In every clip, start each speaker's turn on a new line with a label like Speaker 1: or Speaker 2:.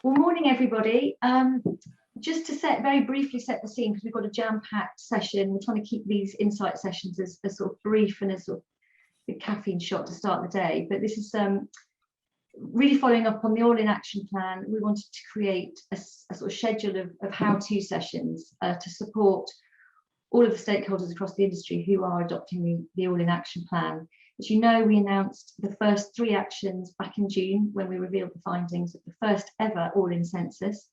Speaker 1: Well, morning, everybody. Just to very briefly set the scene, because we've got a jam-packed session. We're trying to keep these insight sessions as sort of brief and as sort of a caffeine shot to start the day. But this is really following up on the All-in Action Plan. We wanted to create a sort of schedule of how-to sessions to support all of the stakeholders across the industry who are adopting the All-in Action Plan. As you know, we announced the first 3 actions back in June when we revealed the findings of the first ever All-in Census.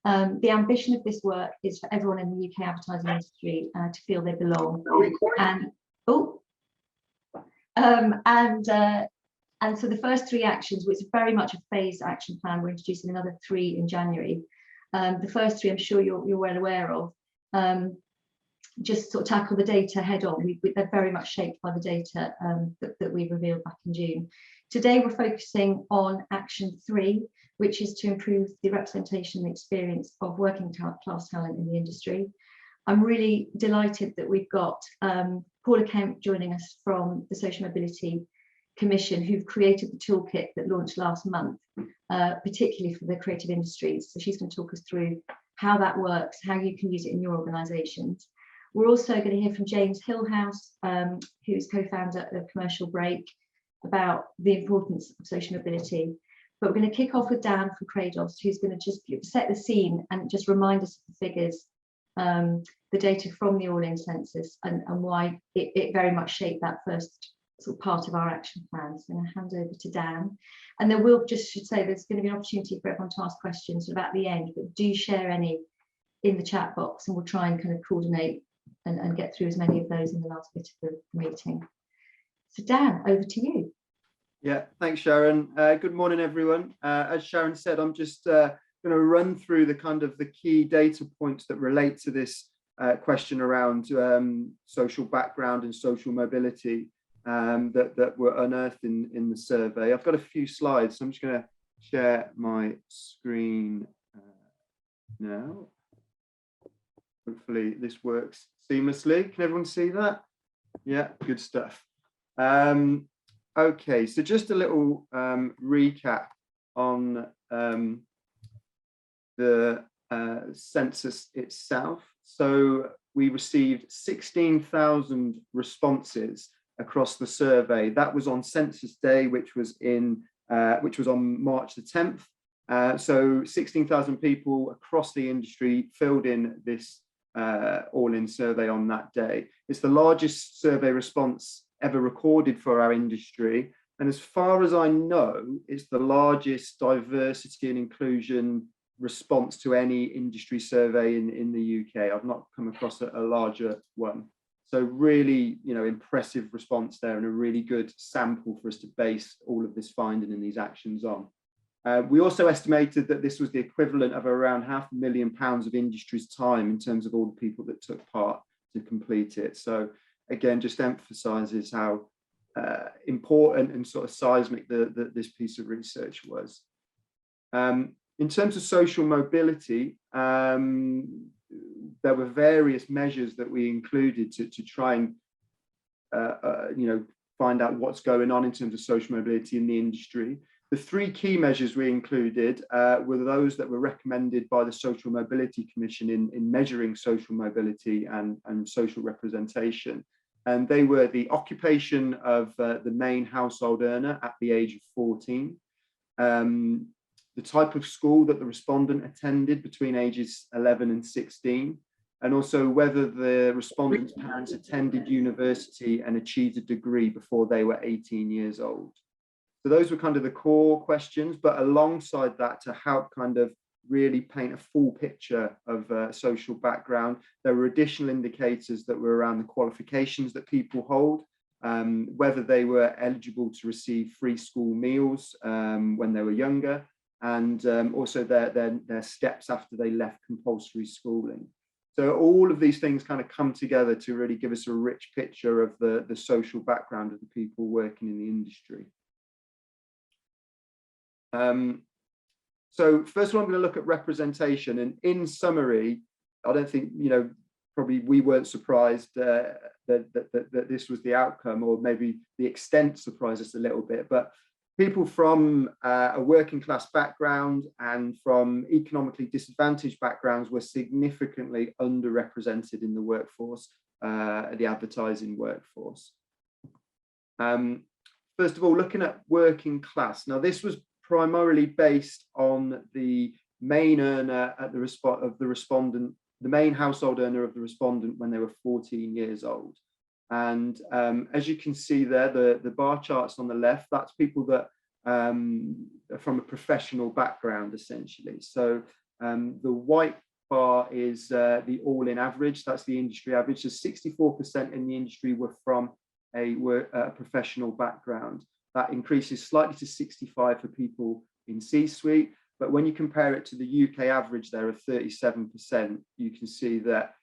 Speaker 1: The ambition of this work is for everyone in the UK advertising industry to feel they belong. And so the first 3 actions, which is very much a phased action plan, we're introducing another 3 in January. The first 3 I'm sure you're well aware of. Just sort of tackle the data head on. They're very much shaped by the data that we revealed back in June. Today we're focusing on action 3, which is to improve the representation and experience of working class talent in the industry. I'm really delighted that we've got Paula Kemp joining us from the Social Mobility Commission, who've created the toolkit that launched last month, particularly for the creative industries. So she's going to talk us through how that works, how you can use it in your organisations. We're also going to hear from James Hillhouse, who's co-founder of Commercial Break, about the importance of social mobility. But we're going to kick off with Dan from Krados, who's going to just set the scene and just remind us of the figures, the data from the All-in Census, and why it very much shaped that first sort of part of our action plan. So I'm going to hand over to Dan. And then should say there's going to be an opportunity for everyone to ask questions about the end, but do share any in the chat box, and we'll try and kind of coordinate and get through as many of those in the last bit of the meeting. So Dan, over to you.
Speaker 2: Yeah, thanks, Sharon. Good morning, everyone. As Sharon said, I'm just going to run through the key data points that relate to this question around social background and social mobility that were unearthed in the survey. I've got a few slides, so I'm just going to share my screen now. Hopefully this works seamlessly. Can everyone see that? Yeah, good stuff. Okay, so just a little recap on the census itself. So we received 16,000 responses across the survey. That was on Census Day, which was on March the 10th. So 16,000 people across the industry filled in this All-in survey on that day. It's the largest survey response ever recorded for our industry, and as far as I know, it's the largest diversity and inclusion response to any industry survey in the UK. I've not come across a larger one. So really, impressive response there, and a really good sample for us to base all of this finding and these actions on. We also estimated that this was the equivalent of around £500,000 of industry's time in terms of all the people that took part to complete it. So again, just emphasises how important and sort of seismic this piece of research was. In terms of social mobility, there were various measures that we included to try and find out what's going on in terms of social mobility in the industry. The 3 key measures we included were those that were recommended by the Social Mobility Commission in measuring social mobility and social representation. And they were the occupation of the main household earner at the age of 14, the type of school that the respondent attended between ages 11 and 16, and also whether the respondent's parents attended university and achieved a degree before they were 18 years old. So those were kind of the core questions, but alongside that, to help kind of really paint a full picture of social background, there were additional indicators that were around the qualifications that people hold, whether they were eligible to receive free school meals when they were younger, and also their steps after they left compulsory schooling. So all of these things kind of come together to really give us a rich picture of the social background of the people working in the industry. So first of all, I'm going to look at representation, and in summary, I don't think, probably we weren't surprised that this was the outcome, or maybe the extent surprised us a little bit, but people from a working class background and from economically disadvantaged backgrounds were significantly underrepresented in the workforce, the advertising workforce. First of all, looking at working class. Now, this was primarily based on the main earner at the respondent, the main household earner of the respondent when they were 14 years old. And as you can see there, the bar charts on the left, that's people that are from a professional background, essentially. So the white bar is the all-in average, that's the industry average. So 64% in the industry were from a professional background. That increases slightly to 65 for people in C-suite. But when you compare it to the UK average there of 37%, you can see that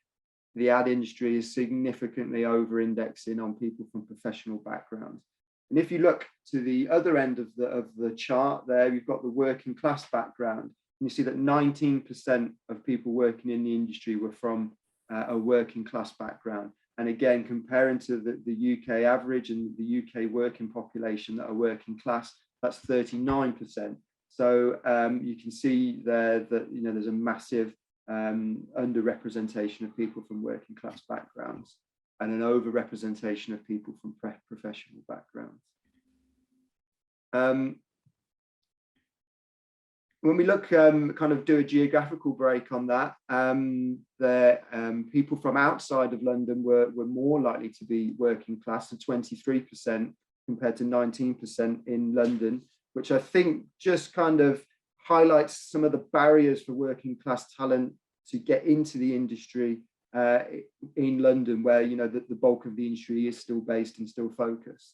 Speaker 2: the ad industry is significantly over-indexing on people from professional backgrounds. And if you look to the other end of the chart there, you've got the working class background. And you see that 19% of people working in the industry were from a working class background. And again, comparing to the UK average and the UK working population that are working class, that's 39%. So you can see there that there's a massive underrepresentation of people from working class backgrounds and an overrepresentation of people from professional backgrounds. When we look, kind of do a geographical break on that, people from outside of London were more likely to be working class, so 23% compared to 19% in London, which I think just kind of highlights some of the barriers for working class talent to get into the industry in London, where the bulk of the industry is still based and still focused.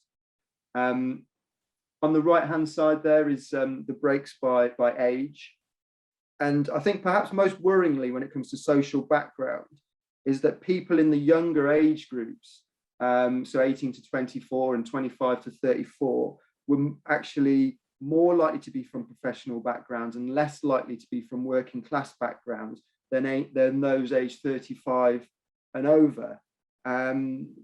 Speaker 2: On the right-hand side there is the breaks by age. And I think perhaps most worryingly when it comes to social background is that people in the younger age groups, so 18 to 24 and 25 to 34, were actually more likely to be from professional backgrounds and less likely to be from working class backgrounds than those aged 35 and over.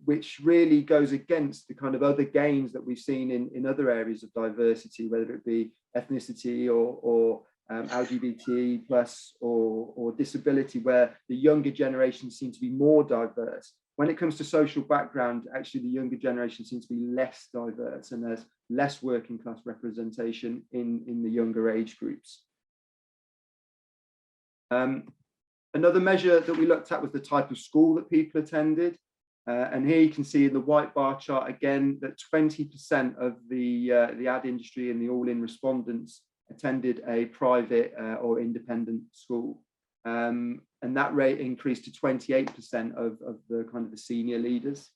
Speaker 2: Which really goes against the kind of other gains that we've seen in other areas of diversity, whether it be ethnicity or LGBT plus or disability, where the younger generations seem to be more diverse. When it comes to social background, actually the younger generation seems to be less diverse, and there's less working class representation in the younger age groups. Another measure that we looked at was the type of school that people attended. And here you can see in the white bar chart again that 20% of the ad industry and the all-in respondents attended a private or independent school. And that rate increased to 28% of the kind of the senior leaders,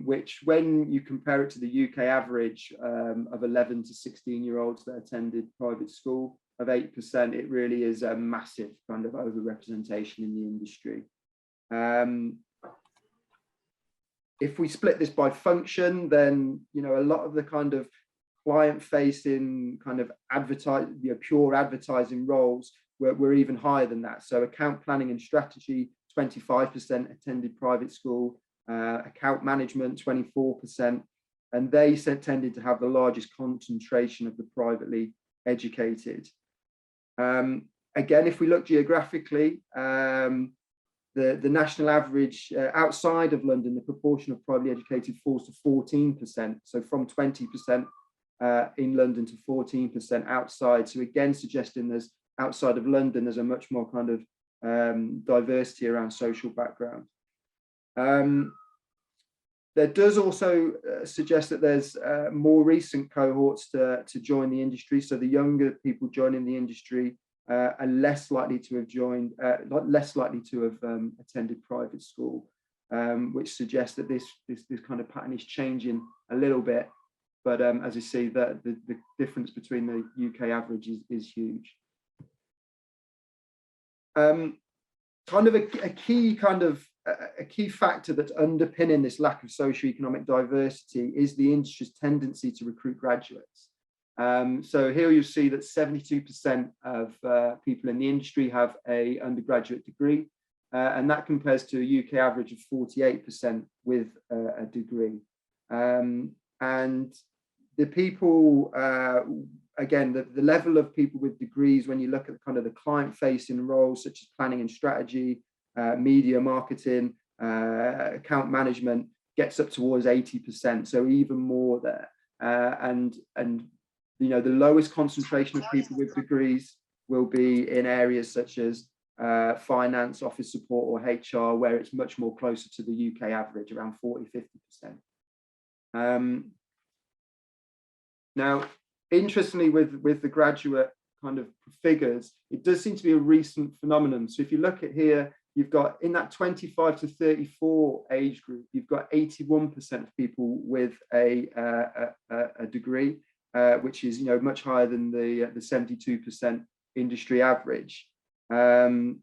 Speaker 2: which when you compare it to the UK average of 11 to 16-year-olds that attended private school of 8%, it really is a massive kind of overrepresentation in the industry. If we split this by function, then a lot of the kind of client-facing kind of pure advertising roles were even higher than that. So account planning and strategy, 25% attended private school, account management, 24%, and they tended to have the largest concentration of the privately educated. Again, if we look geographically, the national average outside of London, the proportion of privately educated falls to 14%. So from 20% in London to 14% outside. So again, suggesting there's outside of London, there's a much more kind of diversity around social background. There does also suggest that there's more recent cohorts to join the industry. So the younger people joining the industry are less likely to have joined, less likely to have attended private school, which suggests that this kind of pattern is changing a little bit. But as you see, that the difference between the UK average is huge. Kind of a key factor that's underpinning this lack of socioeconomic diversity is the industry's tendency to recruit graduates. So here you see that 72% of people in the industry have an undergraduate degree, and that compares to a UK average of 48% with a degree. And the people, again, the level of people with degrees, when you look at kind of the client-facing roles such as planning and strategy, media marketing, account management, gets up towards 80%, so even more there. And you know, the lowest concentration of people with degrees will be in areas such as finance, office support, or HR, where it's much more closer to the UK average, around 40–50%. Now, interestingly, with the graduate kind of figures, it does seem to be a recent phenomenon. So if you look at here, you've got in that 25 to 34 age group, you've got 81% of people with a degree, which is, you know, much higher than the 72% industry average. And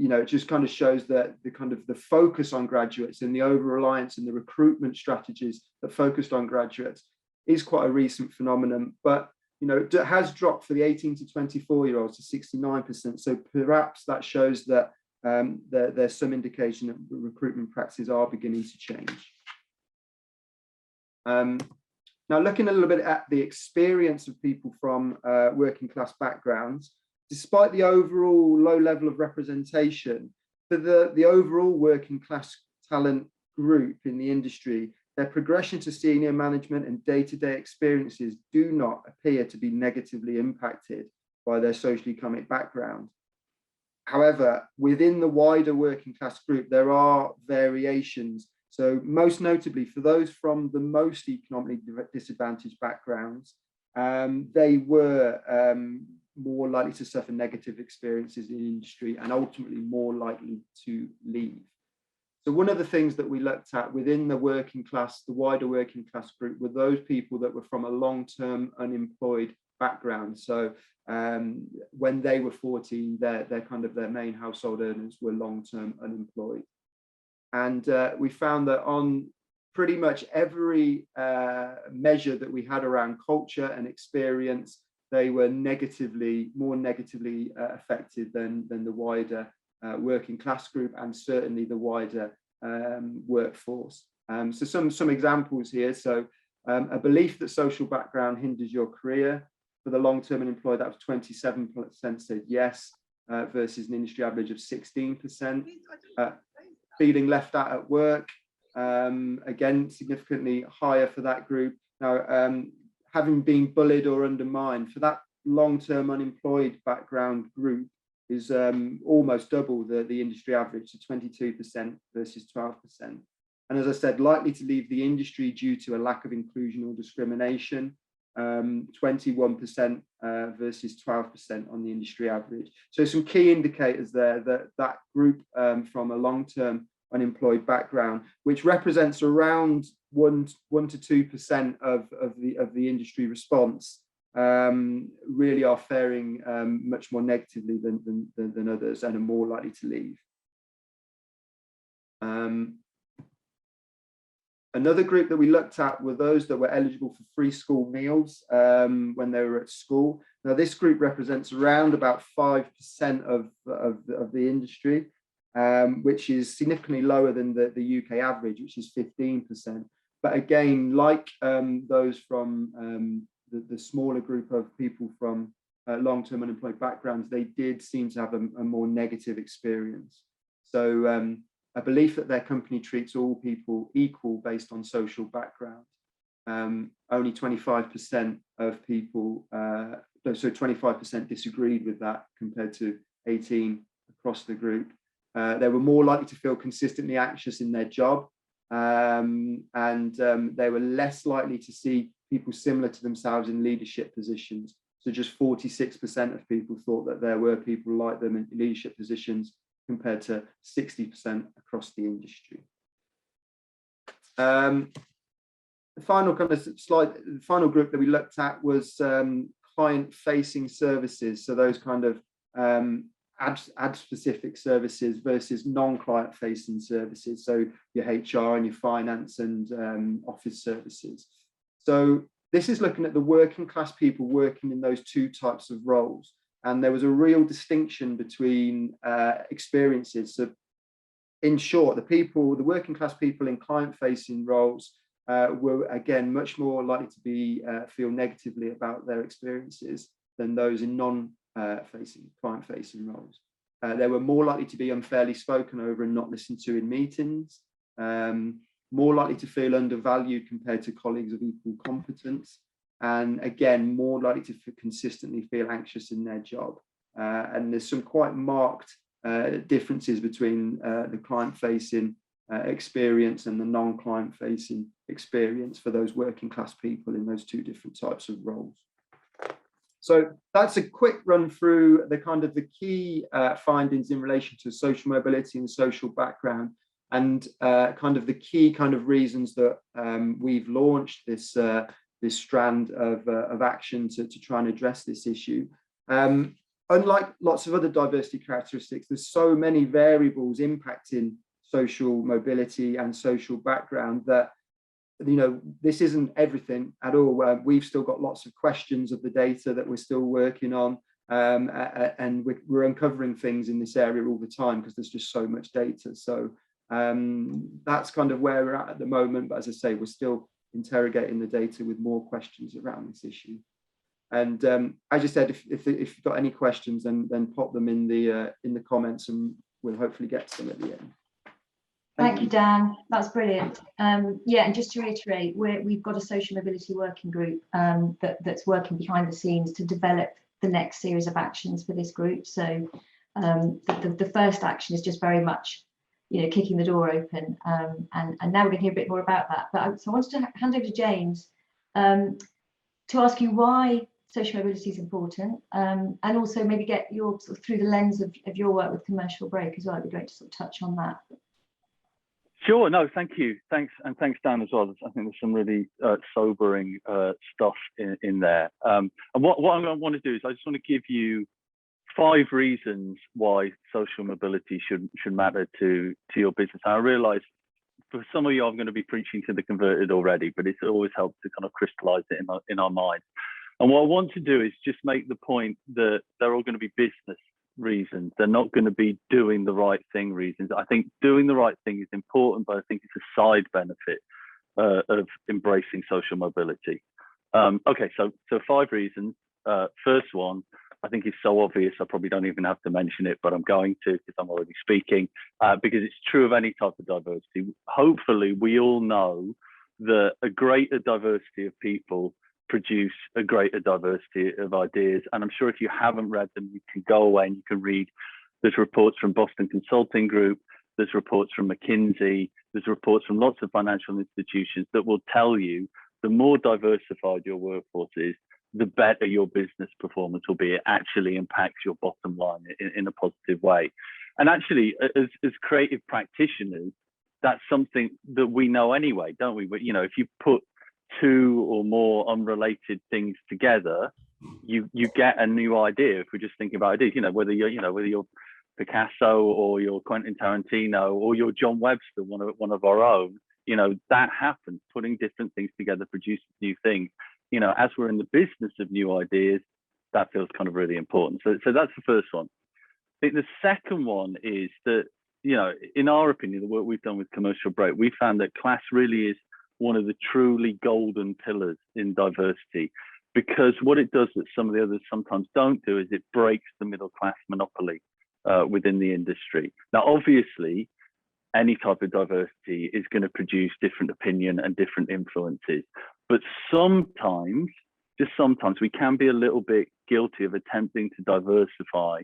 Speaker 2: you know, it just kind of shows that the focus on graduates and the over-reliance and the recruitment strategies that focused on graduates is quite a recent phenomenon. But you know, it has dropped for the 18 to 24-year-olds to 69%. So perhaps that shows that there's some indication that recruitment practices are beginning to change. Now, looking a little bit at the experience of people from working class backgrounds, despite the overall low level of representation, for the overall working class talent group in the industry, their progression to senior management and day-to-day experiences do not appear to be negatively impacted by their socioeconomic background. However, within the wider working class group, there are variations. So most notably, for those from the most economically disadvantaged backgrounds, they were more likely to suffer negative experiences in the industry and ultimately more likely to leave. So one of the things that we looked at within the working class, the wider working class group, were those people that were from a long-term unemployed background. So when they were 14, their main household earners were long-term unemployed. And we found that on pretty much every measure that we had around culture and experience, they were more negatively affected than the wider working class group, and certainly the wider workforce. So some examples here. So a belief that social background hinders your career. For the long-term unemployed, that was 27% said yes, versus an industry average of 16%. Feeling left out at work, again, significantly higher for that group. Now, having been bullied or undermined, for that long-term unemployed background group, is almost double the industry average, so 22% versus 12%. And as I said, likely to leave the industry due to a lack of inclusion or discrimination, 21% versus 12% on the industry average. So some key indicators there that group from a long-term unemployed background, which represents around 1 to 2% of the industry response, really are faring much more negatively than others and are more likely to leave. Another group that we looked at were those that were eligible for free school meals when they were at school. Now, this group represents around about 5% of the industry, which is significantly lower than the UK average, which is 15%. But again, like those from the smaller group of people from long-term unemployed backgrounds, they did seem to have a more negative experience. So a belief that their company treats all people equal based on social background. Only 25% of people, so 25% disagreed with that compared to 18% across the group. They were more likely to feel consistently anxious in their job, and they were less likely to see people similar to themselves in leadership positions. So just 46% of people thought that there were people like them in leadership positions, compared to 60% across the industry. The final final group that we looked at was client-facing services. So those kind of ad-specific services versus non-client-facing services. So your HR and your finance and office services. So this is looking at the working class people working in those two types of roles. And there was a real distinction between experiences. So in short, the working class people in client-facing roles were again much more likely to be feel negatively about their experiences than those in client-facing roles. They were more likely to be unfairly spoken over and not listened to in meetings, more likely to feel undervalued compared to colleagues of equal competence, and again, more likely to consistently feel anxious in their job. And there's some quite marked differences between the client-facing experience and the non-client-facing experience for those working class people in those two different types of roles. So that's a quick run through the key findings in relation to social mobility and social background, and the key reasons that we've launched this strand of action to try and address this issue. Unlike lots of other diversity characteristics, there's so many variables impacting social mobility and social background that, you know, this isn't everything at all. We've still got lots of questions of the data that we're still working on, and we're uncovering things in this area all the time because there's just so much data. So that's kind of where we're at the moment. But as I say, we're still interrogating the data with more questions around this issue. And as you said, if you've got any questions, then pop them in the comments, and we'll hopefully get some at the end.
Speaker 1: Thank you, Dan. That's brilliant. Yeah, and just to reiterate, we've got a social mobility working group that's working behind the scenes to develop the next series of actions for this group. So the first action is just very much, you know, kicking the door open, and now we're going to hear a bit more about that. But so I wanted to hand over to James to ask you why social mobility is important, and also maybe get your sort of through the lens of your work with Commercial Break as well. It'd be great to sort of touch on that.
Speaker 3: Sure. No, thank you. Thanks, and thanks, Dan, as well. I think there's some really sobering stuff in there. And what I'm going to want to do is I just want to give you 5 reasons why social mobility should matter to your business. And I realise for some of you, I'm going to be preaching to the converted already, but it's always helped to kind of crystallise it in our minds. And what I want to do is just make the point that they're all going to be business reasons. They're not going to be doing the right thing reasons. I think doing the right thing is important, but I think it's a side benefit of embracing social mobility. Okay, so 5 reasons. First one, I think is so obvious I probably don't even have to mention it, but I'm going to because I'm already speaking, because it's true of any type of diversity. Hopefully we all know that a greater diversity of people produce a greater diversity of ideas. And I'm sure if you haven't read them, you can go away and you can read. There's reports from Boston Consulting Group, there's reports from McKinsey, there's reports from lots of financial institutions that will tell you the more diversified your workforce is, the better your business performance will be. It actually impacts your bottom line in a positive way. And actually, as creative practitioners, that's something that we know anyway, don't we? But, you know, if you put 2 or more unrelated things together, you get a new idea. If we're just thinking about ideas, whether you're Picasso or you're Quentin Tarantino or you're John Webster, one of our own, that happens. Putting different things together produces new things. As we're in the business of new ideas, that feels kind of really important. So that's the first one. I think the second one is that, in our opinion, the work we've done with Commercial Break, we found that class really is one of the truly golden pillars in diversity, because what it does that some of the others sometimes don't do is it breaks the middle class monopoly within the industry. Now, obviously, any type of diversity is going to produce different opinion and different influences, but sometimes, just sometimes, we can be a little bit guilty of attempting to diversify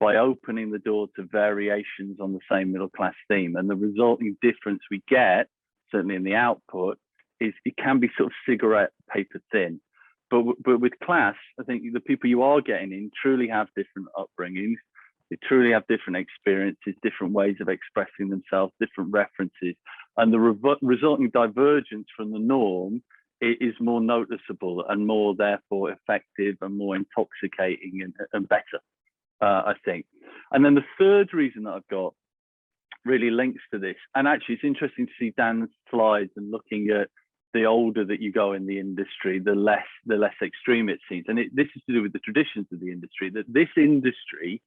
Speaker 3: by opening the door to variations on the same middle class theme, and the resulting difference we get, certainly in the output, is it can be sort of cigarette paper thin. But with class, I think the people you are getting in truly have different upbringings. They truly have different experiences, different ways of expressing themselves, different references. And the resulting divergence from the norm is more noticeable and more, therefore, effective and more intoxicating and better, I think. And then the third reason that I've got really links to this. And actually, it's interesting to see Dan's slides and looking at the older that you go in the industry, the less extreme it seems. And this is to do with the traditions of the industry, that this industry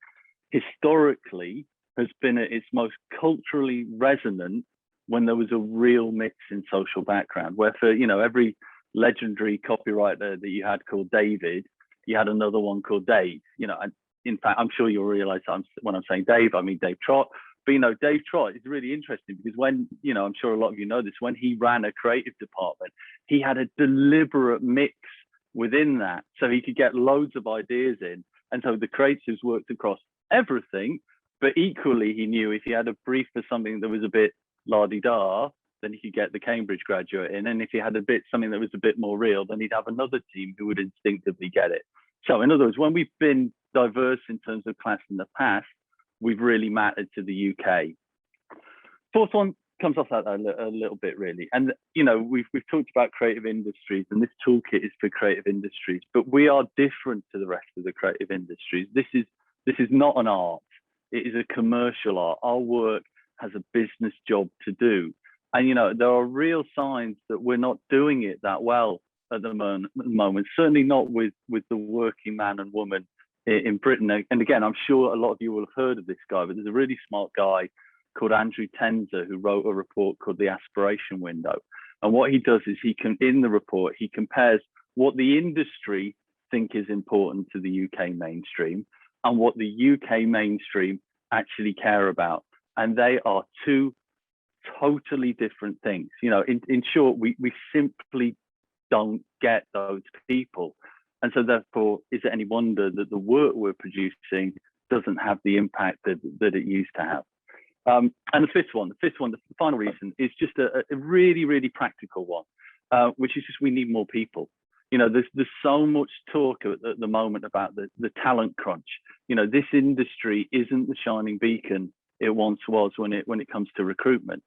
Speaker 3: historically has been at its most culturally resonant when there was a real mix in social background, where for, you know, every legendary copywriter that you had called David, you had another one called Dave, you know. And in fact, I'm sure you'll realize when I'm saying Dave, I mean Dave Trott. But, you know, Dave Trott is really interesting because when, you know, I'm sure a lot of you know this, when he ran a creative department, he had a deliberate mix within that so he could get loads of ideas in. And so the creatives worked across everything, but equally he knew if he had a brief for something that was a bit la-di-da, then he could get the Cambridge graduate in. And if he had something that was a bit more real, then he'd have another team who would instinctively get it. So in other words, when we've been diverse in terms of class in the past, we've really mattered to the UK. Fourth one comes off that a little bit, really. And, you know, we've talked about creative industries, and this toolkit is for creative industries, but we are different to the rest of the creative industries. This is not an art. It is a commercial art. Our work has a business job to do. And, you know, there are real signs that we're not doing it that well at the moment, certainly not with the working man and woman in Britain. And again, I'm sure a lot of you will have heard of this guy, but there's a really smart guy called Andrew Tenzer who wrote a report called The Aspiration Window. And what he does is in the report, he compares what the industry think is important to the UK mainstream and what the UK mainstream actually care about. And they are two totally different things. You know, in short, we simply don't get those people. And so therefore, is it any wonder that the work we're producing doesn't have the impact that it used to have? And the final reason is just a really, really practical one, which is just we need more people. You know, there's so much talk at the moment about the talent crunch. You know, this industry isn't the shining beacon it once was when it comes to recruitment.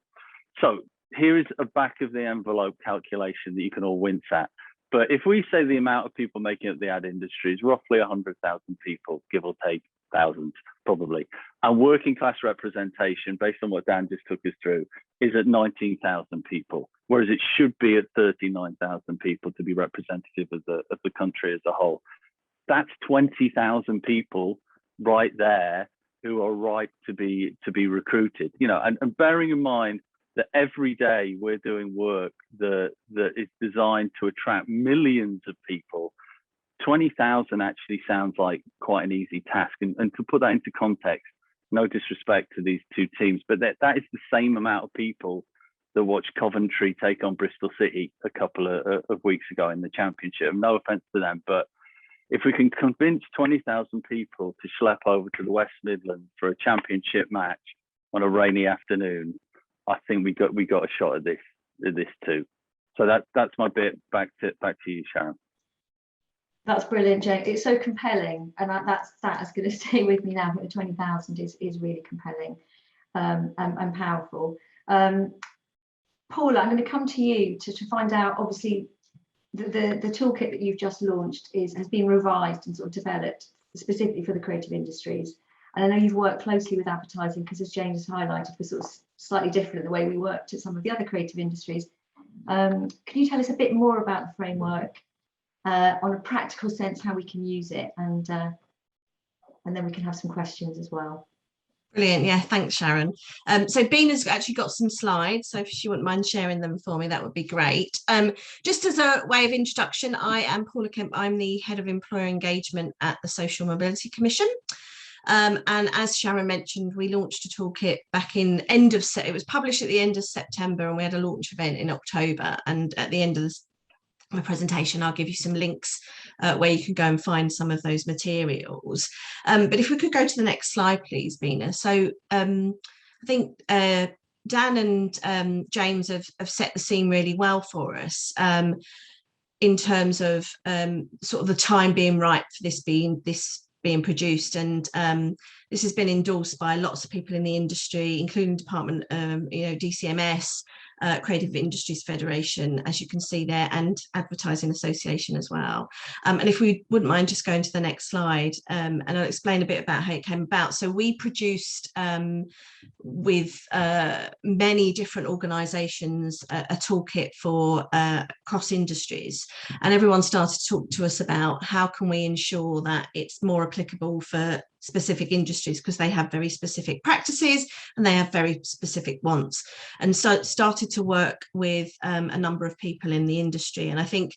Speaker 3: So here is a back of the envelope calculation that you can all wince at. But if we say the amount of people making up the ad industry is roughly 100,000 people, give or take thousands, probably, and working class representation, based on what Dan just took us through, is at 19,000 people, whereas it should be at 39,000 people to be representative of the country as a whole. That's 20,000 people right there who are ripe to be recruited. You know, and bearing in mind that every day we're doing work that is designed to attract millions of people, 20,000 actually sounds like quite an easy task. And to put that into context, no disrespect to these two teams, but that is the same amount of people that watched Coventry take on Bristol City a couple of weeks ago in the Championship. No offence to them, but if we can convince 20,000 people to schlep over to the West Midlands for a Championship match on a rainy afternoon, I think we got a shot at this too. So that's my bit. Back to you, Sharon.
Speaker 1: That's brilliant, Jane. It's so compelling, and that is going to stay with me now. The 20,000 is really compelling and powerful. Paula, I'm going to come to you to find out. Obviously, the toolkit that you've just launched has been revised and sort of developed specifically for the creative industries. And I know you've worked closely with advertising because, as Jane has highlighted, we're sort of slightly different the way we worked at some of the other creative industries. Can you tell us a bit more about the framework on a practical sense, how we can use it, and then we can have some questions as well.
Speaker 4: Brilliant. Yeah, thanks, Sharon. So Bina's actually got some slides, so if she wouldn't mind sharing them for me, that would be great. Just as a way of introduction, I am Paula Kemp. I'm the Head of Employer Engagement at the Social Mobility Commission. And as Sharon mentioned, we launched a toolkit back in it was published at the end of September, and we had a launch event in October. And at the end of my presentation, I'll give you some links where you can go and find some of those materials. But if we could go to the next slide, please, Bina. So I think Dan and James have set the scene really well for us in terms of sort of the time being right for this being produced, and this has been endorsed by lots of people in the industry, including Department, DCMS, Creative Industries Federation, as you can see there, and Advertising Association as well. And if we wouldn't mind just going to the next slide, and I'll explain a bit about how it came about. So we produced with many different organisations a toolkit for cross industries, and everyone started to talk to us about how can we ensure that it's more applicable for specific industries, because they have very specific practices and they have very specific wants. And so started to work with a number of people in the industry. And I think,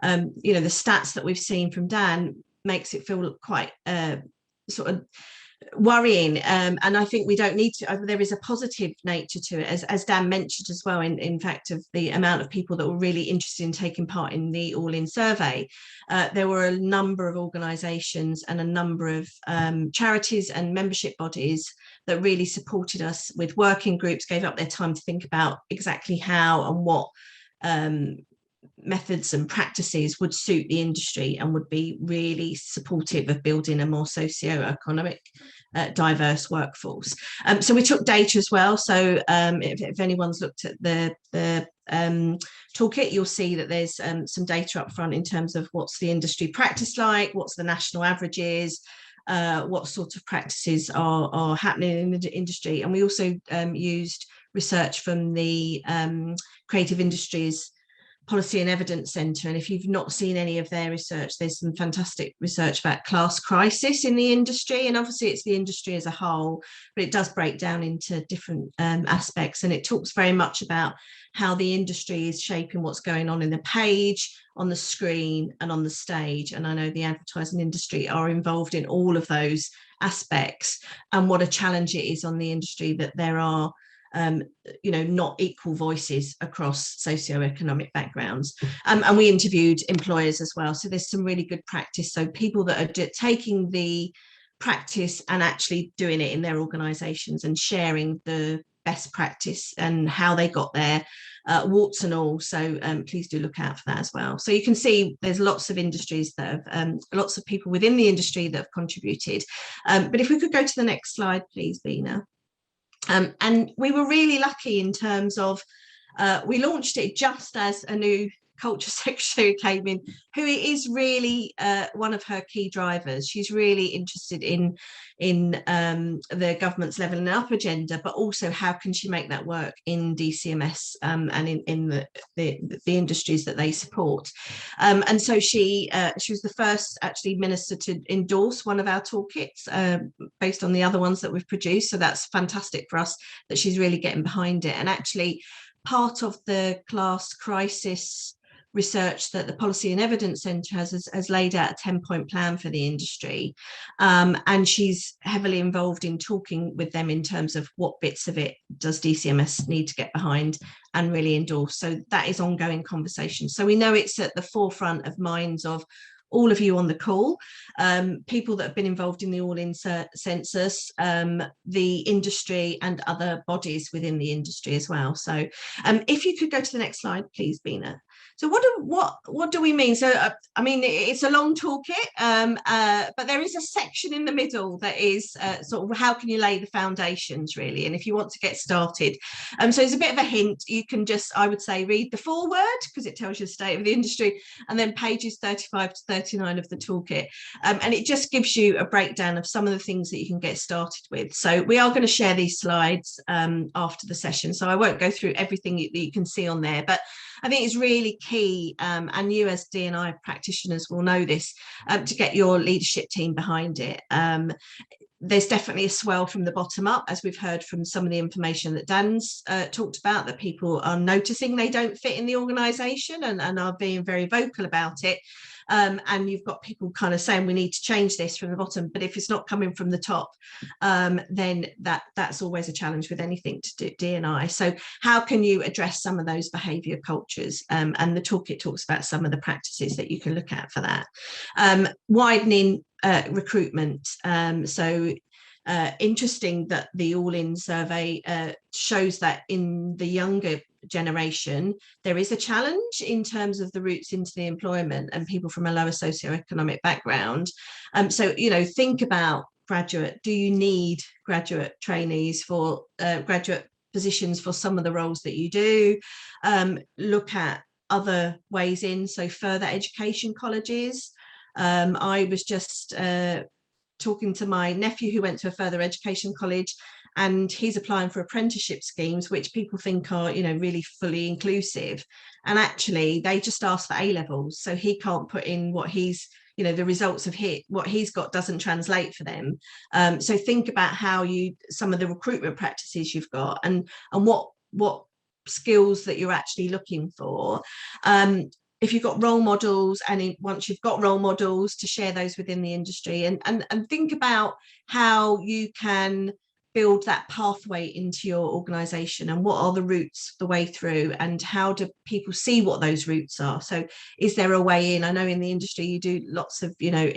Speaker 4: you know, the stats that we've seen from Dan makes it feel quite sort of worrying, and I think we don't need to. There is a positive nature to it, as Dan mentioned as well, in fact, of the amount of people that were really interested in taking part in the All-In survey. There were a number of organisations and a number of charities and membership bodies that really supported us with working groups, gave up their time to think about exactly how and what methods and practices would suit the industry and would be really supportive of building a more socio-economic diverse workforce. So we took data as well. So if anyone's looked at the toolkit, you'll see that there's some data up front in terms of what's the industry practice like, what's the national averages, what sort of practices are happening in the industry. And we also used research from the Creative Industries Policy and Evidence Centre, and if you've not seen any of their research, there's some fantastic research about class crisis in the industry, and obviously it's the industry as a whole, but it does break down into different aspects, and it talks very much about how the industry is shaping what's going on in the page, on the screen and on the stage. And I know the advertising industry are involved in all of those aspects, and what a challenge it is on the industry that there are you know, not equal voices across socioeconomic backgrounds. And we interviewed employers as well. So there's some really good practice. So people that are taking the practice and actually doing it in their organisations and sharing the best practice and how they got there, warts and all. So please do look out for that as well. So you can see there's lots of industries that have, lots of people within the industry that have contributed. But if we could go to the next slide, please, Bina. And we were really lucky in terms of we launched it just as a new culture secretary came in, who is really one of her key drivers. She's really interested in the government's levelling up agenda, but also how can she make that work in DCMS and in the industries that they support. And so she was the first actually minister to endorse one of our toolkits based on the other ones that we've produced. So that's fantastic for us that she's really getting behind it. And actually part of the class crisis research that the Policy and Evidence Centre has laid out a 10-point plan for the industry, and she's heavily involved in talking with them in terms of what bits of it does DCMS need to get behind and really endorse. So that is ongoing conversation. So we know it's at the forefront of minds of all of you on the call, people that have been involved in the All-In Census, the industry and other bodies within the industry as well. So if you could go to the next slide, please, Bina. So what do we mean? So I mean, it's a long toolkit, but there is a section in the middle that is sort of how can you lay the foundations, really, and if you want to get started. So it's a bit of a hint. You can just, I would say, read the foreword because it tells you the state of the industry, and then pages 35 to 39 of the toolkit, and it just gives you a breakdown of some of the things that you can get started with. So we are going to share these slides after the session, so I won't go through everything that you can see on there, but I think it's really key, and you as D&I practitioners will know this, to get your leadership team behind it. There's definitely a swell from the bottom up, as we've heard from some of the information that Dan's talked about, that people are noticing they don't fit in the organisation and are being very vocal about it. And you've got people kind of saying we need to change this from the bottom, but if it's not coming from the top, then that's always a challenge with anything to do D&I. So how can you address some of those behaviour cultures? And the toolkit talks about some of the practices that you can look at for that. Widening recruitment. Interesting that the All-In survey shows that in the younger generation there is a challenge in terms of the routes into the employment and people from a lower socioeconomic background. So, you know, think about graduate. Do you need graduate trainees for graduate positions for some of the roles that you do? Look at other ways in, so further education colleges. I was just talking to my nephew who went to a further education college, and he's applying for apprenticeship schemes, which people think are, you know, really fully inclusive. And actually, they just ask for A levels, so he can't put in what he's, you know, the results of what he's got doesn't translate for them. So think about how some of the recruitment practices you've got, and what skills that you're actually looking for. If you've got role models, and once you've got role models, to share those within the industry, and think about how you can build that pathway into your organization, and what are the routes the way through, and how do people see what those routes are. So is there a way in? I know in the industry you do lots of, you know,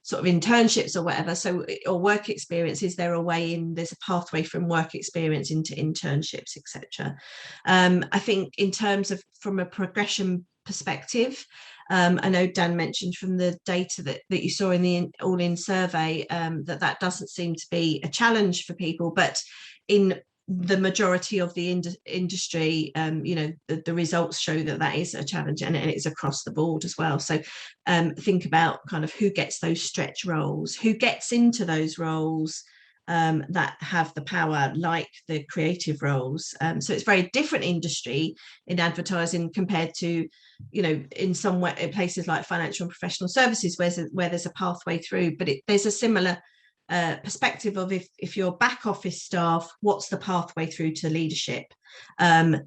Speaker 4: sort of internships or whatever, so, or work experience. Is there a way in? There's a pathway from work experience into internships, etc. I think in terms of from a progression perspective, I know Dan mentioned from the data that you saw in the all-in survey, that doesn't seem to be a challenge for people, but in the majority of the industry, you know, the results show that is a challenge, and it's across the board as well. So think about kind of who gets those stretch roles, who gets into those roles that have the power, like the creative roles. So it's very different industry in advertising compared to, you know, in some way, in places like financial and professional services, where there's a pathway through, but there's a similar perspective of if you're back office staff, what's the pathway through to leadership, and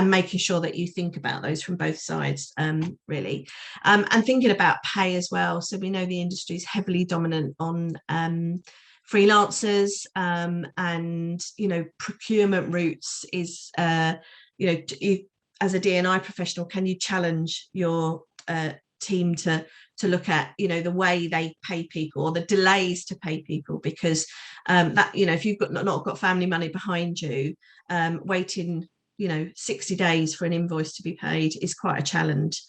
Speaker 4: making sure that you think about those from both sides, really, and thinking about pay as well. So we know the industry is heavily dominant on freelancers, and, you know, procurement routes is, you know, as a D&I professional, can you challenge your team to look at, you know, the way they pay people, or the delays to pay people, because that, you know, if you've not got family money behind you, waiting, you know, 60 days for an invoice to be paid is quite a challenge.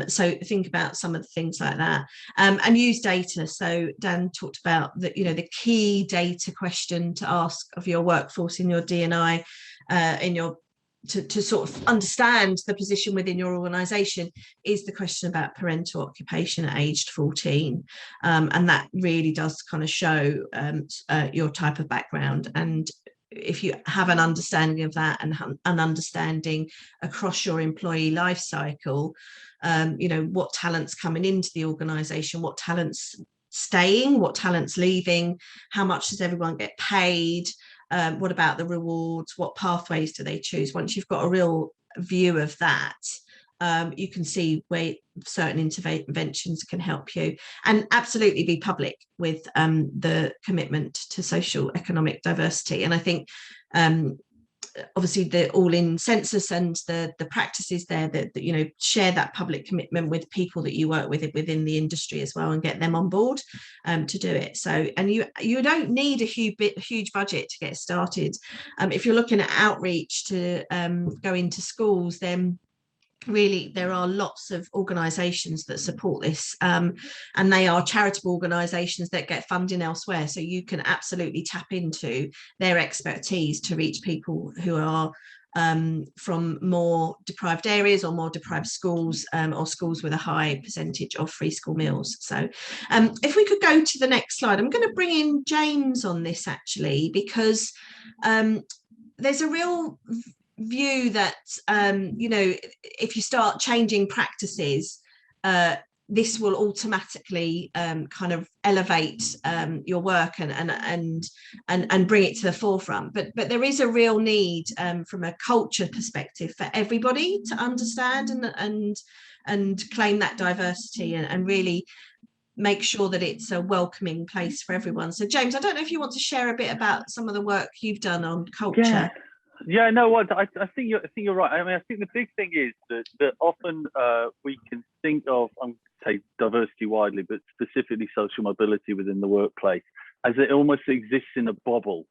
Speaker 4: So think about some of the things like that, and use data. So Dan talked about that, you know, the key data question to ask of your workforce in your D&I, in your to sort of understand the position within your organisation, is the question about parental occupation at aged 14, and that really does kind of show your type of background. And if you have an understanding of that, and an understanding across your employee life cycle, you know, what talent's coming into the organisation, what talent's staying, what talent's leaving, how much does everyone get paid, what about the rewards, what pathways do they choose? Once you've got a real view of that, you can see where certain interventions can help you, and absolutely be public with the commitment to social economic diversity. And I think obviously the all-in census and the practices there that, you know, share that public commitment with people that you work with within the industry as well, and get them on board to do it. So, and you don't need a huge budget to get started. If you're looking at outreach to go into schools, then really there are lots of organisations that support this, and they are charitable organisations that get funding elsewhere, so you can absolutely tap into their expertise to reach people who are from more deprived areas, or more deprived schools, or schools with a high percentage of free school meals. So if we could go to the next slide, I'm going to bring in James on this actually, because there's a real view that, you know, if you start changing practices, this will automatically kind of elevate your work and bring it to the forefront. But there is a real need from a culture perspective for everybody to understand and claim that diversity, and really make sure that it's a welcoming place for everyone. So James, I don't know if you want to share a bit about some of the work you've done on culture.
Speaker 3: Yeah, no, what I think you're right. I mean, I think the big thing is that often we can think of, I'm say diversity widely, but specifically social mobility within the workplace, as it almost exists in a bubble,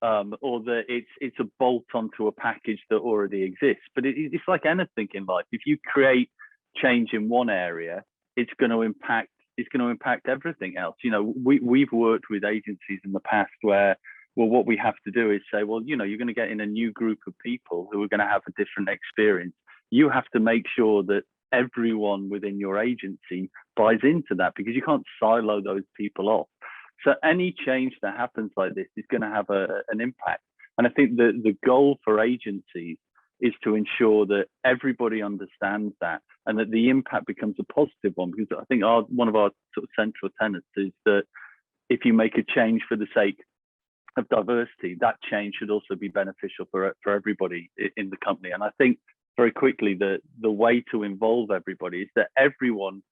Speaker 3: or that it's a bolt onto a package that already exists. But it's like anything in life. If you create change in one area, it's going to impact everything else. You know, we've worked with agencies in the past where, well, what we have to do is say, well, you know, you're going to get in a new group of people who are going to have a different experience. You have to make sure that everyone within your agency buys into that, because you can't silo those people off. So any change that happens like this is going to have an impact. And I think the goal for agencies is to ensure that everybody understands that and that the impact becomes a positive one. Because I think one of our sort of central tenets is that if you make a change for the sake of diversity, that change should also be beneficial for everybody in the company. And I think very quickly the way to involve everybody is that everyone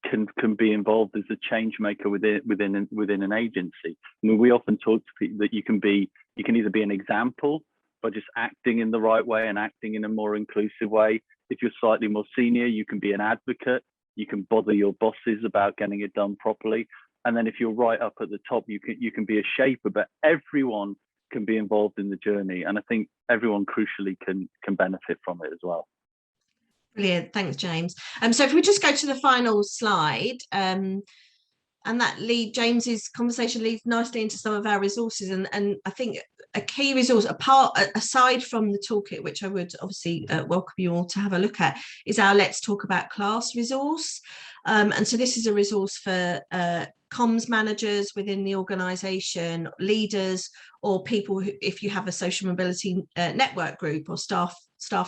Speaker 3: can be involved as a change maker within an agency. I mean, we often talk to people that you can either be an example by just acting in the right way and acting in a more inclusive way. If you're slightly more senior, you can be an advocate. You can bother your bosses about getting it done properly. And then if you're right up at the top, you can be a shaper, but everyone can be involved in the journey. And I think everyone crucially can benefit from it as well.
Speaker 4: Brilliant, thanks, James. So if we just go to the final slide, and that James's conversation leads nicely into some of our resources, and I think a key resource aside from the toolkit, which I would obviously welcome you all to have a look at, is our Let's Talk About Class resource. And so this is a resource for comms managers within the organisation, leaders, or people who, if you have a social mobility network group or staff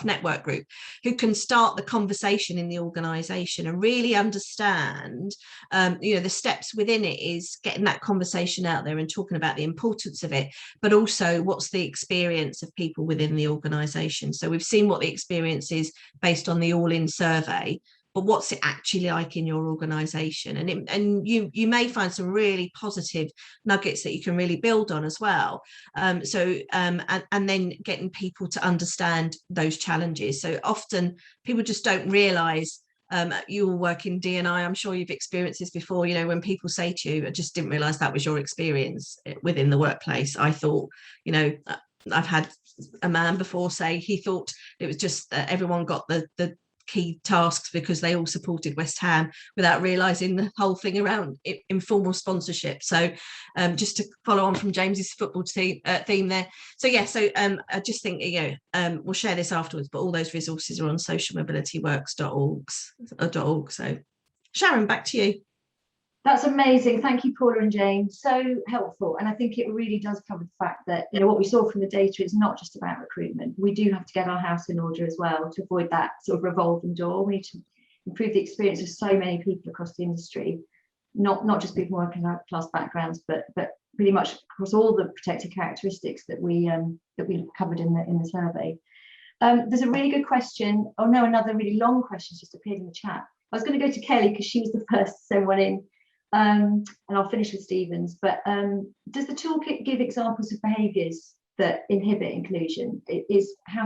Speaker 4: network group, who can start the conversation in the organisation and really understand, the steps within it is getting that conversation out there and talking about the importance of it, but also what's the experience of people within the organisation. So we've seen what the experience is based on the All-In survey, but what's it actually like in your organisation? And you may find some really positive nuggets that you can really build on as well. And then getting people to understand those challenges. So often people just don't realise. You all work in D&I, I'm sure you've experienced this before, when people say to you, I just didn't realise that was your experience within the workplace. I thought, I've had a man before say he thought it was just everyone got the key tasks because they all supported West Ham without realising the whole thing around informal sponsorship. So just to follow on from James's football theme there. So yeah, I just think, we'll share this afterwards, but all those resources are on socialmobilityworks.org. So Sharon, back to you.
Speaker 1: That's amazing. Thank you, Paula and James. So helpful. And I think it really does cover the fact that, what we saw from the data is not just about recruitment. We do have to get our house in order as well to avoid that sort of revolving door. We need to improve the experience of so many people across the industry, not just people working class backgrounds, but pretty much across all the protected characteristics that we covered in the survey. There's a really good question. Oh no, another really long question just appeared in the chat. I was going to go to Kelly because she was the first to send one in. And I'll finish with Stevens, but does the toolkit give examples of behaviours that inhibit inclusion? How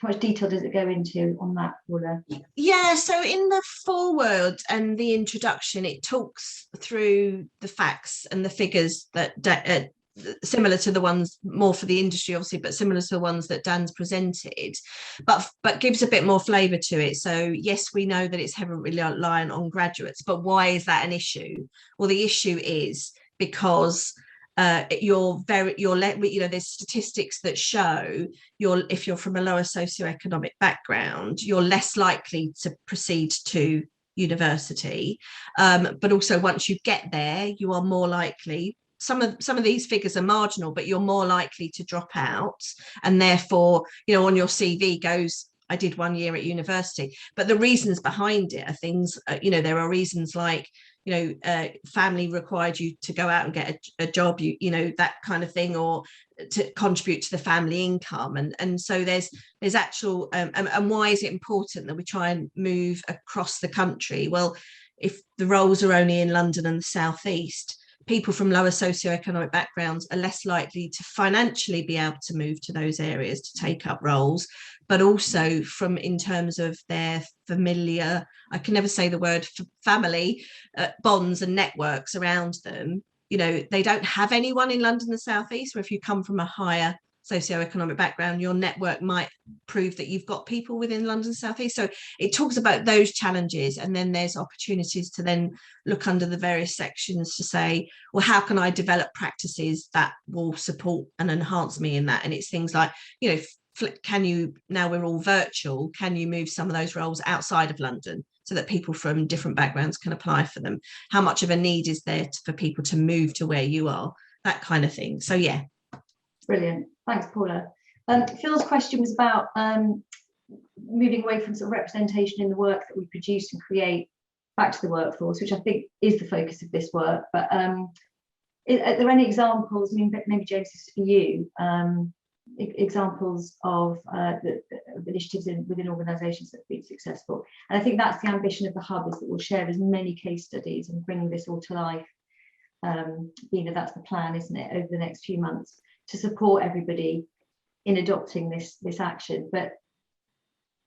Speaker 1: much detail does it go into on that, Paula?
Speaker 4: Yeah, so in the foreword and the introduction, it talks through the facts and the figures that similar to the ones more for the industry, obviously, but similar to the ones that Dan's presented, but gives a bit more flavour to it. So yes, we know that it's heavily reliant on graduates, but why is that an issue? Well, the issue is because there's statistics that show if you're from a lower socioeconomic background, you're less likely to proceed to university, but also once you get there, you are more likely. Some of these figures are marginal, but you're more likely to drop out, and therefore, on your CV goes, I did 1 year at university. But the reasons behind it are things, there are reasons like, family required you to go out and get a job, that kind of thing, or to contribute to the family income. And so there's actual, and why is it important that we try and move across the country? Well, if the roles are only in London and the South East, people from lower socioeconomic backgrounds are less likely to financially be able to move to those areas to take up roles, but also in terms of their familiar, I can never say the word, family bonds and networks around them. They don't have anyone in London and the South East, or if you come from a higher socioeconomic background, your network might prove that you've got people within London South East. So it talks about those challenges, and then there's opportunities to then look under the various sections to say, well, how can I develop practices that will support and enhance me in that? And it's things like, can you, now we're all virtual, can you move some of those roles outside of London so that people from different backgrounds can apply for them? How much of a need is there for people to move to where you are? That kind of thing. So yeah.
Speaker 1: Brilliant. Thanks, Paula. Phil's question was about moving away from sort of representation in the work that we produce and create back to the workforce, which I think is the focus of this work. But are there any examples, I mean, maybe James, this is for you, examples of the initiatives within organisations that have been successful? And I think that's the ambition of the hub, is that we'll share as many case studies and bring this all to life. That's the plan, isn't it, over the next few months, to support everybody in adopting this action. But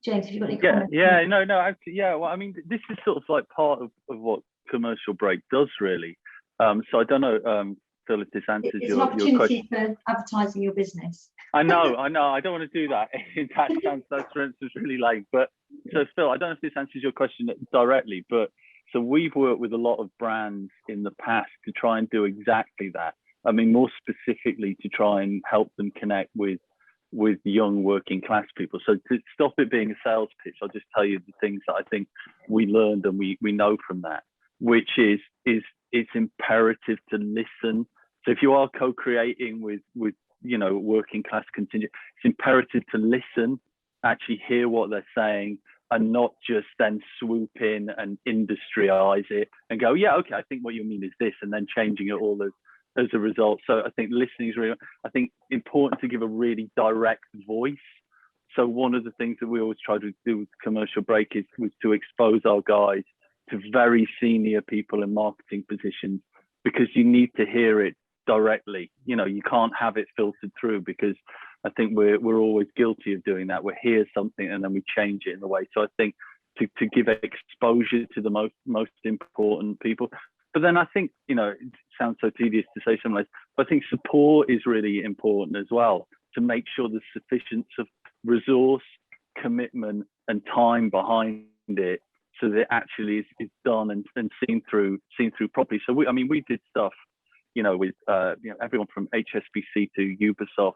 Speaker 1: James, have you got any comments?
Speaker 3: Well, I mean, this is sort of like part of what Commercial Break does, really. So I don't know, Phil, if this answers
Speaker 1: it's
Speaker 3: your question.
Speaker 1: It's an opportunity for advertising your business.
Speaker 3: I know. I don't want to do that. That for instance, really late. But so Phil, I don't know if this answers your question directly, but so we've worked with a lot of brands in the past to try and do exactly that. I mean, more specifically to try and help them connect with young working class people. So to stop it being a sales pitch, I'll just tell you the things that I think we learned and we know from that, which is it's imperative to listen. So if you are co-creating with working class contingent, it's imperative to listen, actually hear what they're saying, and not just then swoop in and industrialize it and go, yeah, okay, I think what you mean is this, and then changing it all as a result. So I think listening is really, I think, important to give a really direct voice. So one of the things that we always try to do with Commercial Break was to expose our guys to very senior people in marketing positions, because you need to hear it directly. You can't have it filtered through, because I think we're always guilty of doing that. We hear something and then we change it in a way. So I think to give exposure to the most important people. But then I think, it sounds so tedious to say something like, but I think support is really important as well, to make sure there's sufficient of resource, commitment, and time behind it, so that it actually is done and seen through properly. So we did stuff, with everyone from HSBC to Ubisoft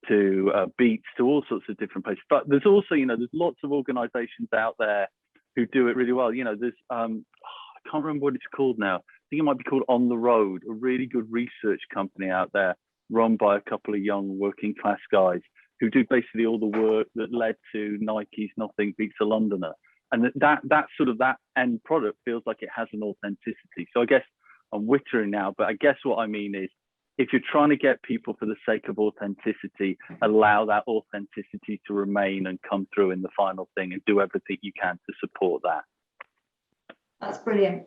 Speaker 3: to Beats, to all sorts of different places. But there's also, there's lots of organisations out there who do it really well. There's I can't remember what it's called now. I think it might be called On the Road, a really good research company out there, run by a couple of young working class guys who do basically all the work that led to Nike's Nothing Beats a Londoner. And that sort of that end product feels like it has an authenticity. So I guess I'm wittering now, but I guess what I mean is, if you're trying to get people for the sake of authenticity, allow that authenticity to remain and come through in the final thing, and do everything you can to support that.
Speaker 1: That's brilliant.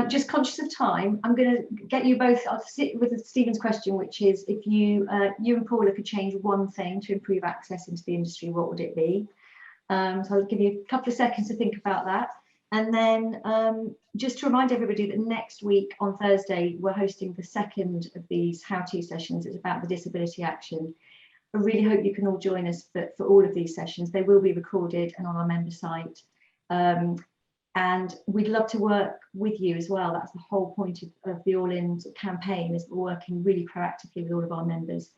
Speaker 1: Just conscious of time, I'm going to get you both. I'll sit with Stephen's question, which is, if you and Paula could change one thing to improve access into the industry, what would it be? So I'll give you a couple of seconds to think about that. And then just to remind everybody that next week on Thursday, we're hosting the second of these how-to sessions. It's about the disability action. I really hope you can all join us for all of these sessions. They will be recorded and on our member site. And we'd love to work with you as well. That's the whole point of the All In campaign, is we're working really proactively with all of our members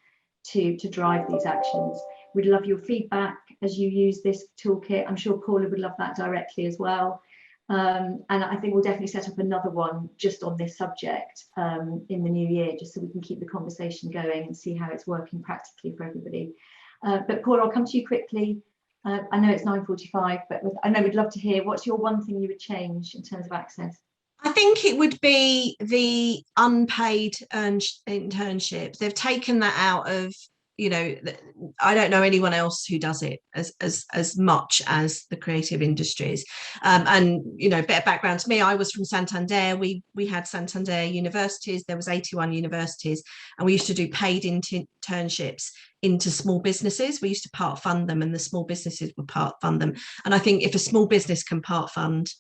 Speaker 1: to drive these actions. We'd love your feedback as you use this toolkit. I'm sure Paula would love that directly as well. And I think we'll definitely set up another one just on this subject in the new year, just so we can keep the conversation going and see how it's working practically for everybody. But Paula, I'll come to you quickly. I know it's 9:45, but I know we'd love to hear, what's your one thing you would change in terms of access?
Speaker 4: I think it would be the unpaid internships. They've taken that out of, I don't know anyone else who does it as much as the creative industries. And bit of background to me, I was from Santander. We had Santander universities. There was 81 universities, and we used to do paid internships into small businesses. We used to part fund them, and the small businesses would part fund them. And I think if a small business can part fund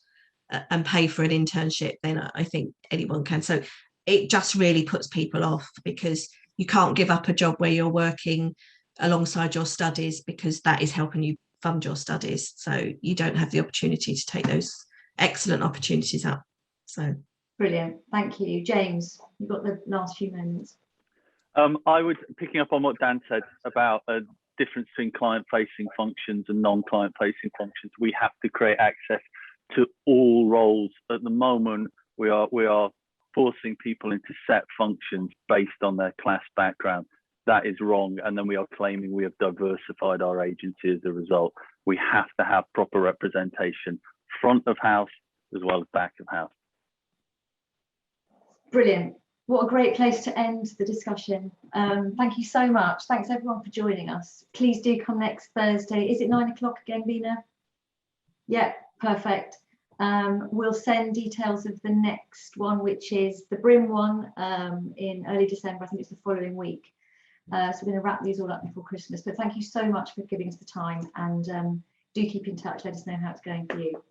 Speaker 4: and pay for an internship, then I think anyone can. So it just really puts people off, because you can't give up a job where you're working alongside your studies, because that is helping you fund your studies. So you don't have the opportunity to take those excellent opportunities up. So
Speaker 1: brilliant, thank you. James, you've got the last few moments.
Speaker 3: I would, picking up on what Dan said about a difference between client-facing functions and non-client-facing functions, we have to create access to all roles. At the moment, we are forcing people into set functions based on their class background. that is wrong, and then we are claiming we have diversified our agency as a result. We have to have proper representation, front of house as well as back of house.
Speaker 1: Brilliant. What a great place to end the discussion. Thank you so much. Thanks everyone for joining us. Please do come next Thursday. Is it 9 o'clock again, Bina? Yeah, perfect. We'll send details of the next one, which is the Brim one, in early December. I think it's the following week. So we're going to wrap these all up before Christmas. But thank you so much for giving us the time, and do keep in touch. Let us know how it's going for you.